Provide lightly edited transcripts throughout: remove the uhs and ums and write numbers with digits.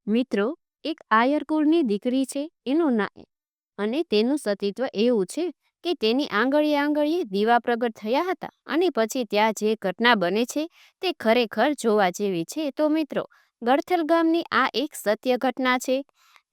મિત્રો, એક આયર કુળની દીકરી છે એનું ના અને તેનું સતીત્વ એવું છે કે તેની આંગળીએ આંગળીએ દીવા પ્રગટ થયા હતા અને પછી ત્યાં જે ઘટના બને છે તે ખરેખર જોવા જેવી છે. તો મિત્રો, ગળથલ ગામની આ એક સત્ય ઘટના છે.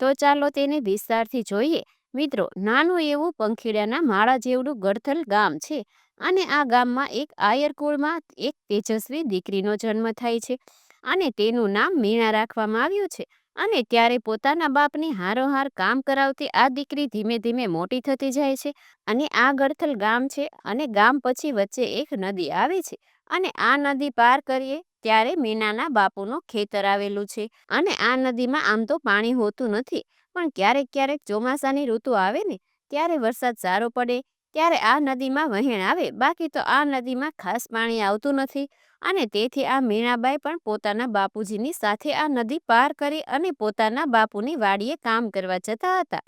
તો ચાલો તેને વિસ્તારથી જોઈએ. મિત્રો, નાનું એવું પંખીડાના માળા જેવડું ગળથલ ગામ છે અને આ ગામમાં એક આયર કુળમાં એક તેજસ્વી દીકરીનો જન્મ થાય છે અને તેનું નામ મીણા રાખવામાં આવ્યું છે. અને ત્યારે પોતાના બાપની હારોહાર કામ કરાવતી આ દીકરી ધીમે ધીમે મોટી થતી જાય છે. અને આ ગળથલ ગામ છે અને ગામ પછી વચ્ચે એક નદી આવે છે અને આ નદી પાર કરીએ ત્યારે મીનાના બાપુનું ખેતર આવેલું છે. અને આ નદીમાં આમ તો પાણી હોતું નથી, પણ ક્યારેક ક્યારેક ચોમાસાની ઋતુ આવે ને ત્યારે વરસાદ સારો પડે ત્યારે આ નદીમાં વહેણ આવે, બાકી તો આ નદીમાં ખાસ પાણી આવતું નથી. અને તેથી આ મીણાબાઈ પણ પોતાના બાપુજીની સાથે આ નદી પાર કરી અને પોતાના બાપુની વાડીએ કામ કરવા જતા હતા.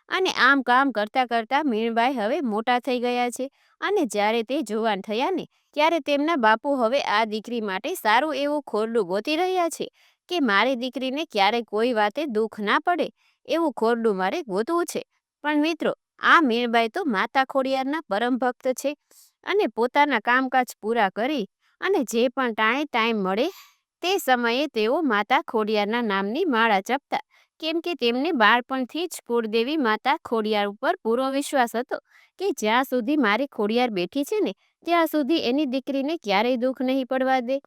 અને આમ કામ કરતા કરતા મીણબાઈ હવે મોટા થઈ ગયા છે અને જ્યારે તે જુવાન થયા ને ત્યારે તેમના બાપુ હવે આ દીકરી માટે સારું એવું ખોરડું ગોતી રહ્યા છે કે મારી દીકરીને ક્યારે કોઈ વાતે દુઃખ ના પડે એવું ખોરડું મારે ગોતવું છે. પણ મિત્રો, આ મીણબાઈ તો માતા ખોડિયારના પરમ ભક્ત છે અને પોતાના કામકાજ પૂરા કરી અને જે પણ ટાઈમ મળે તે સમયે તેઓ માતા ખોડિયારના નામની માળા જપતા, કેમ કે તેમને બાળપણથી જ કુળદેવી માતા ખોડિયાર ઉપર પૂરો વિશ્વાસ હતો કે જ્યાં સુધી મારી ખોડિયાર બેઠી છે ને ત્યાં સુધી એની દીકરીને ક્યારેય દુઃખ નહીં પડવા દે.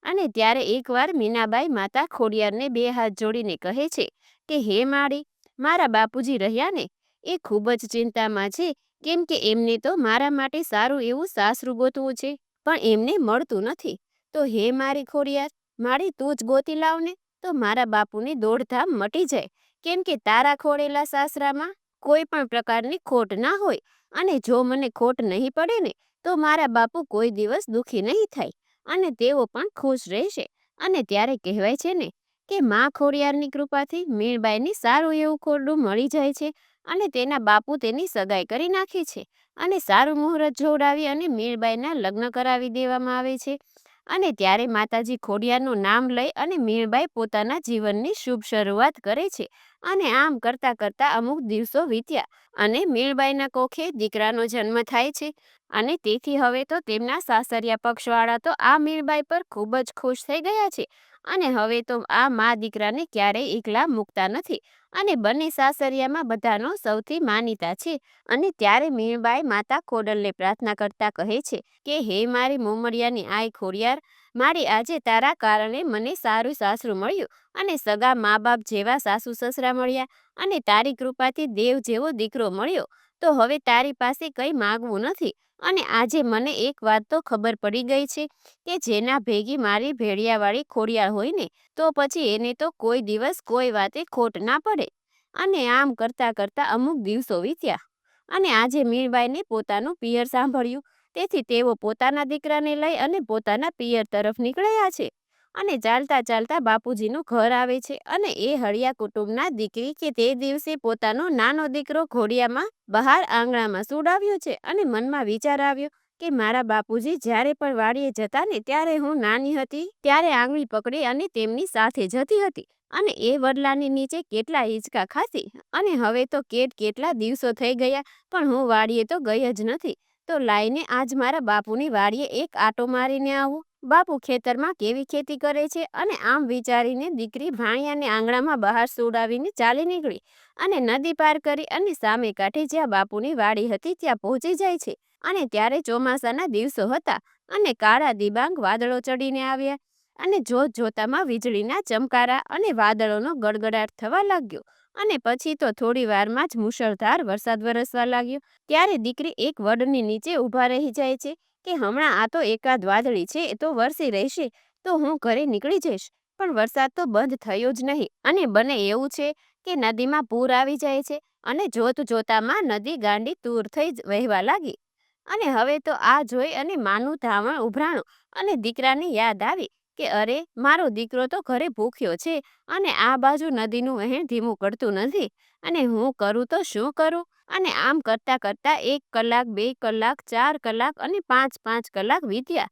અને ત્યારે એકવાર મીનાબાઈ માતા ખોડિયારને બે હાથ જોડીને કહે છે કે હે માળી, મારા બાપુજી રહ્યા ને એ ખૂબ જ ચિંતામાં છે, કેમ કે એમને તો મારા માટે સારું એવું સાસરું ગોતવું છે પણ એમને મળતું નથી. તો હે મારી ખોડિયાર, માળી તું જ ગોતી લાવને તો મારા બાપુની દોડધામ મટી જાય, કેમ કે તારા ખોડેલા સાસરામાં કોઈ પણ પ્રકારની ખોટ ના હોય. અને જો મને ખોટ નહીં પડે ને તો મારા બાપુ કોઈ દિવસ દુઃખી નહીં થાય અને તેઓ પણ ખુશ રહેશે. અને ત્યારે કહેવાય છે ને કે માં ખોડિયારની કૃપાથી મીણબાઈને સારું એવું ખોરડું મળી જાય છે અને તેના બાપુ તેની સગાઈ કરી નાખે છે અને સારું મુહૂર્ત જોડાવી અને મીણબાઈના લગ્ન કરાવી દેવામાં આવે છે. અને ત્યારે માતાજી ખોડિયારનું નામ લઈ અને મીણબાઈ પોતાના જીવનની શુભ શરૂઆત કરે છે. અને આમ કરતા કરતા અમુક દિવસો વીત્યા અને મીણબાઈના કોખે દીકરાનો જન્મ થાય છે. અને તેથી હવે તો તેમના સાસરિયા પક્ષવાળા તો આ મીણબાઈ પર ખૂબ જ ખુશ થઈ ગયા છે અને હવે તો આ મા દીકરાને ક્યારેય એકલા મૂકતા નથી અને બંને સાસરિયામાં બધાનો સૌથી માનીતા છે. અને ત્યારે મીણબાઈ માતા ખોડલને પ્રાર્થના કરતા કહે છે કે હે મારી મોમડિયાની આય ખોડિયાર, મારી આજે તારા કારણે મને સારું સાસરું મળ્યું અને સગા મા બાપ જેવા સાસુ સસરા મળ્યા અને તારી કૃપાથી દેવ જેવો દીકરો મળ્યો. તો હવે તારી પાસે કંઈ માગવું નથી. અને આજે મને એક વાત તો ખબર પડી ગઈ છે કે જેના ભેગી મારી ભેડિયાવાળી ખોડિયાર હોય ને તો પછી એને તો કોઈ દિવસ કોઈ વાતે ખોટ ના પડે. અને આમ કરતા કરતા અમુક દિવસો વીત્યા અને આજે મીણબાઈને પોતાનું પિયર સાંભળ્યું, તેથી તેઓ પોતાના દીકરાને લઈ અને પોતાના પિયર તરફ નીકળ્યા છે. અને ચાલતા ચાલતા બાપુજીનું ઘર આવે છે અને એ હળિયા કુટુંબના દીકરી કે તે દિવસે પોતાનો નાનો દીકરો ઘોડિયામાં બહાર આંગણામાં સુડાવ્યો છે અને મનમાં વિચાર આવ્યો કે મારા બાપુજી જ્યારે પણ વાડીએ જતા ને ત્યારે હું નાની હતી ત્યારે આંગળી પકડી અને તેમની સાથે જતી હતી અને એ વડલાની નીચે કેટલા હિંચકા ખાતી અને હવે તો કેટલા દિવસો થઈ ગયા પણ હું વાડીએ તો ગઈ જ નથી. તો લાઈને આજ મારા બાપુની વાડીએ એક આટો મારીને આવું. બાપુ ખેતરમાં કેવી ખેતી કરે છે અને આમ વિચારીને દીકરી ભાણિયાને આંગણામાં બહાર સુડાવીને ચાલી નીકળી અને નદી પાર કરી અને સામે કાંઠે જ્યાં બાપુની વાડી હતી ત્યાં પહોંચી જાય છે. અને ત્યારે ચોમાસાના દિવસો હતા અને કાળા દિબાંગ વાદળો ચડીને આવ્યા અને જોત જોતામાં વીજળીના ચમકારા અને વાદળોનો ગડગડાટ થવા લાગ્યો અને પછી તો થોડી વારમાં જ મુશળધાર વરસાદ વરસવા લાગ્યો. ત્યારે દીકરી એક વડની નીચે ઊભા રહી જાય છે કે હમણાં આ તો એકાદ વાદળી છે એ તો વરસી રહેશે તો હું ઘરે નીકળી જઈશ. પણ વરસાદ તો બંધ થયો જ નહીં અને બને એવું છે કે નદીમાં પૂર આવી જાય છે અને જોત જોતામાં નદી ગાંડી તૂર થઈ જ વહેવા લાગી. અને હવે તો આ જોઈ અને માનું ધાવણ ઉભરાણું અને દીકરાને યાદ આવી કે અરે, મારો દીકરો તો ઘરે ભૂખ્યો છે અને આ બાજુ નદીનું વહેણ ધીમું પડતું નથી અને હું કરું તો શું કરું. અને આમ કરતા કરતા 1 કલાક, 2 કલાક, 4 કલાક અને 5 કલાક વીત્યા.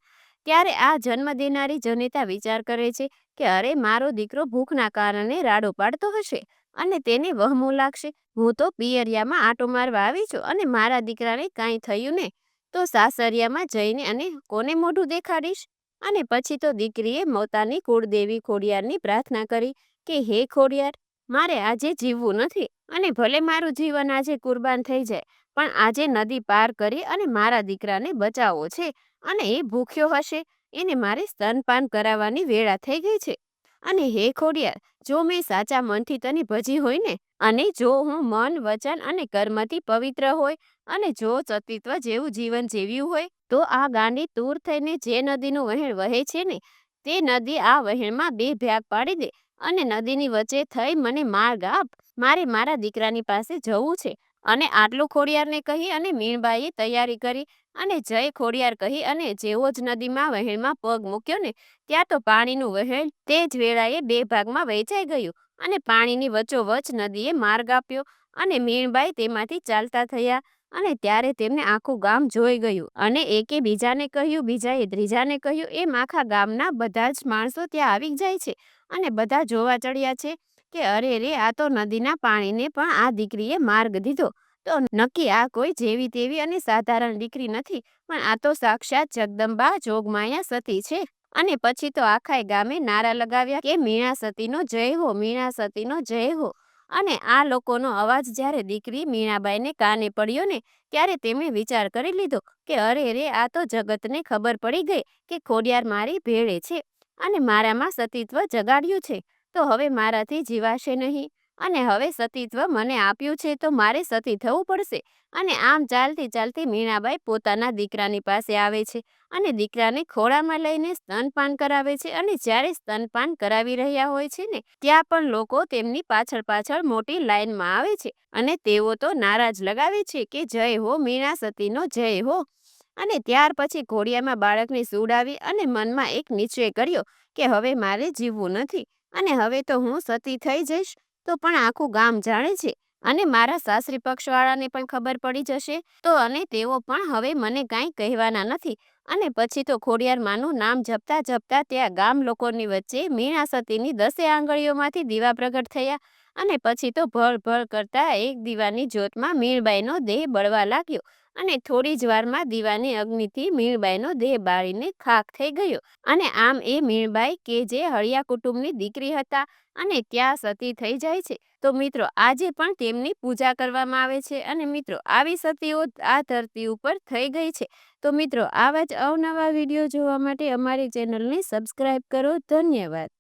ત્યારે આ જન્મ દેનારી જનેતા વિચાર કરે છે કે અરે મારો દીકરો ભૂખના કારણે રાડો પાડતો હશે અને તેને વહમું લાગશે. હું તો પિયરિયામાં આંટો મારવા આવી છું અને મારા દીકરાને કાંઈ થયું ને તો સાસરિયામાં જઈને અને કોને મોઢું દેખાડીશ. અને પછી તો દીકરીએ પોતાની કુળદેવી ખોડિયારની પ્રાર્થના કરી કે હે ખોડિયાર, મારે આજે જીવવું નથી અને ભલે મારું જીવન આજે કુરબાન થઈ જાય, પણ આજે નદી પાર કરી અને મારા દીકરાને બચાવવો છે અને એ ભૂખ્યો હશે, એને મારે સ્તનપાન કરાવવાની વેળા થઈ ગઈ છે. અને હે ખોડિયાર, જો મેં સાચા મનથી તને ભજી હોય ને, અને જો હું મન, વચન અને કર્મથી પવિત્ર હોય અને જો સતીત્વ જેવું જીવન જીવ્યું હોય, તો આ ગાંડી તૂર થઈને જે નદીનું વહેણ વહે છે ને, તે નદી આ વહેણમાં બે ભાગ પાડી દે અને નદીની વચ્ચે થઈ મને માર્ગ આપ. મારે મારા દીકરાની પાસે જવું છે. અને આટલું ખોડિયારને કહી અને મીણબાઈએ તૈયારી કરી અને જય ખોડિયાર કહી અને જેવો જ નદીમાં વહેણમાં પગ મૂક્યો ને, ત્યાં તો પાણીનું વહેણ તે જ વેળાએ બે ભાગમાં વહેંચાઈ ગયું અને પાણીની વચ્ચોવચ નદીએ માર્ગ આપ્યો અને મીણબાઈ તેમાંથી ચાલતા થયા. અને ત્યારે તેમને આખું ગામ જોઈ ગયું અને એકે બીજાને કહ્યું, બીજાએ ત્રીજાને કહ્યું, એમ આખા ગામના બધા જ માણસો ત્યાં આવી જાય છે અને બધા જોવા ચડ્યા છે કે અરે રે, આ તો નદીના પાણીને પણ આ દીકરીએ માર્ગ દીધો. તો નક્કી આ કોઈ જેવી તેવી અને સાધારણ દીકરી નથી, પણ આ તો સાક્ષાત જગદંબા જોગમાયા સતી છે. અને પછી તો આખાય ગામે નારા લગાવ્યા કે મીણા સતીનો જય હો, મીણા સતીનો જય હો. અને આ લોકોનો અવાજ જ્યારે દીકરી મીણાબાઈને કાને પડ્યો ને, ત્યારે તેમણે વિચાર કરી લીધો કે અરે રે, આ તો જગતને ખબર પડી ગઈ કે ખોડિયાર મારી ભેળે છે અને મારામાં સતીત્વ જગાડ્યું છે. તો હવે મારાથી જીવાશે નહીં અને હવે સતીત્વ મને આપ્યું છે તો મારે સતી થવું પડશે. અને આમ ચાલતી ચાલતી મીણાબાઈ પોતાના દીકરાની પાસે આવે છે અને દીકરાને ખોળામાં લઈને સ્તનપાન કરાવે છે. અને જ્યારે સ્તનપાન કરાવી રહ્યા હોય છે ને, ત્યાં પણ લોકો તેમની પાછળ પાછળ મોટી લાઈનમાં આવે છે અને તેઓ તો નારા જ લગાવે છે કે જય હો મીણા સતીનો જય હો. અને ત્યાર પછી ઘોડિયામાં બાળકને સુવડાવી અને મનમાં એક નિશ્ચય કર્યો કે હવે મારે જીવવું નથી અને હવે તો હું સતી થઈ જઈશ તો પણ આખું ગામ જાણે છે અને મારા સાસરી પક્ષવાળાને પણ ખબર પડી જશે તો અને તેઓ પણ હવે મને કાંઈ કહેવાના નથી. અને પછી તો ખોડિયાર માનું નામ જપતા જપતા ત્યાં ગામ લોકોની વચ્ચે મીણા સતીની 10 આંગળીઓમાંથી દીવા પ્રગટ થયા અને પછી તો ભળ ભળ કરતા એક દીવાની જ્યોતમાં મીણબાઈનો દેહ બળવા લાગ્યો અને થોડી જ વારમાં દીવાની અગ્નિથી મીણબાઈનો દેહ બાળીને ખાખ થઈ ગયો. અને આમ એ મીણબાઈ કે જે હળિયા કુટુંબની દીકરી હતા અને ત્યાં સતી થઈ જાય છે. તો મિત્રો આજે પણ તેમની પૂજા કરવામાં આવે છે અને મિત્રો આવી સતીઓ આ ધરતી ઉપર થઈ ગઈ છે. તો મિત્રો આવા જ અવનવા વિડીયો જોવા માટે અમારી ચેનલને સબસ્ક્રાઈબ કરો. ધન્યવાદ.